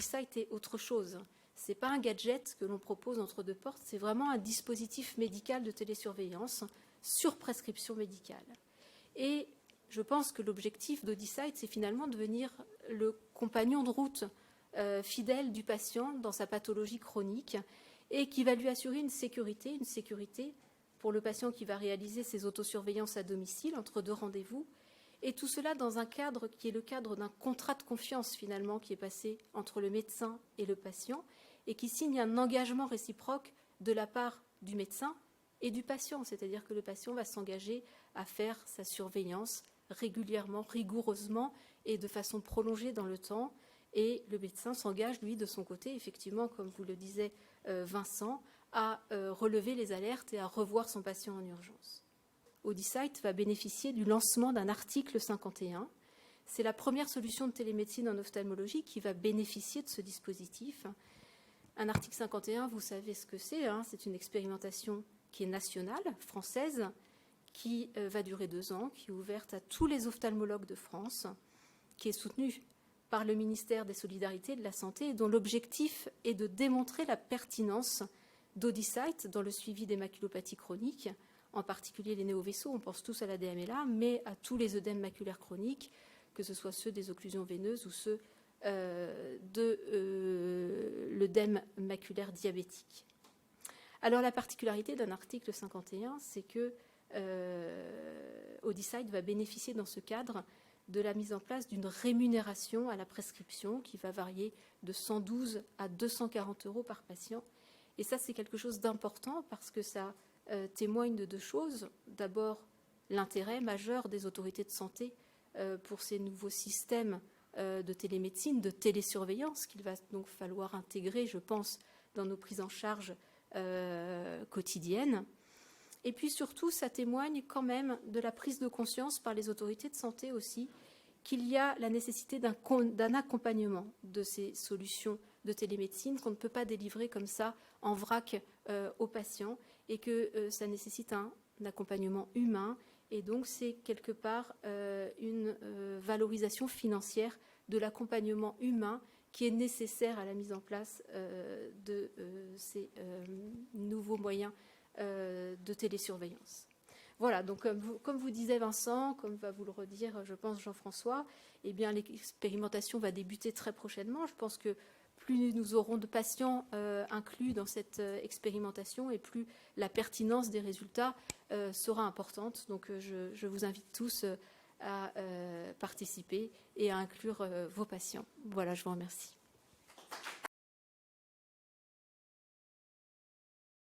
l'Audisight est autre chose. Ce n'est pas un gadget que l'on propose entre deux portes, c'est vraiment un dispositif médical de télésurveillance sur prescription médicale. Et je pense que l'objectif d'Audisight, c'est finalement de devenir le compagnon de route fidèle du patient dans sa pathologie chronique et qui va lui assurer une sécurité pour le patient qui va réaliser ses autosurveillances à domicile entre deux rendez-vous. Et tout cela dans un cadre qui est le cadre d'un contrat de confiance finalement qui est passé entre le médecin et le patient et qui signe un engagement réciproque de la part du médecin et du patient. C'est-à-dire que le patient va s'engager à faire sa surveillance régulièrement, rigoureusement et de façon prolongée dans le temps. Et le médecin s'engage, lui, de son côté, effectivement, comme vous le disait Vincent, à relever les alertes et à revoir son patient en urgence. Audisight va bénéficier du lancement d'un article 51. C'est la première solution de télémédecine en ophtalmologie qui va bénéficier de ce dispositif. Un article 51, vous savez ce que c'est, hein, c'est une expérimentation qui est nationale, française, qui va durer 2 ans, qui est ouverte à tous les ophtalmologues de France, qui est soutenue par le ministère des Solidarités et de la Santé, et dont l'objectif est de démontrer la pertinence d'Audisight dans le suivi des maculopathies chroniques, en particulier les néovaisseaux, on pense tous à la DMLA, mais à tous les œdèmes maculaires chroniques, que ce soit ceux des occlusions veineuses ou ceux de l'œdème maculaire diabétique. Alors la particularité d'un article 51, c'est que Audisight va bénéficier dans ce cadre de la mise en place d'une rémunération à la prescription qui va varier de 112 à 240 € par patient. Et ça, c'est quelque chose d'important parce que ça témoigne de 2 choses. D'abord, l'intérêt majeur des autorités de santé pour ces nouveaux systèmes de télémédecine, de télésurveillance qu'il va donc falloir intégrer, je pense, dans nos prises en charge quotidiennes. Et puis surtout, ça témoigne quand même de la prise de conscience par les autorités de santé aussi qu'il y a la nécessité d'un accompagnement de ces solutions de télémédecine qu'on ne peut pas délivrer comme ça en vrac aux patients et que ça nécessite un accompagnement humain. Et donc, c'est quelque part une valorisation financière de l'accompagnement humain qui est nécessaire à la mise en place de ces nouveaux moyens de télésurveillance. Voilà, donc comme vous disait Vincent, comme va vous le redire, je pense, Jean-François, eh bien, l'expérimentation va débuter très prochainement. Je pense que plus nous aurons de patients inclus dans cette expérimentation et plus la pertinence des résultats sera importante. Donc, je vous invite tous à participer et à inclure vos patients. Voilà, je vous remercie.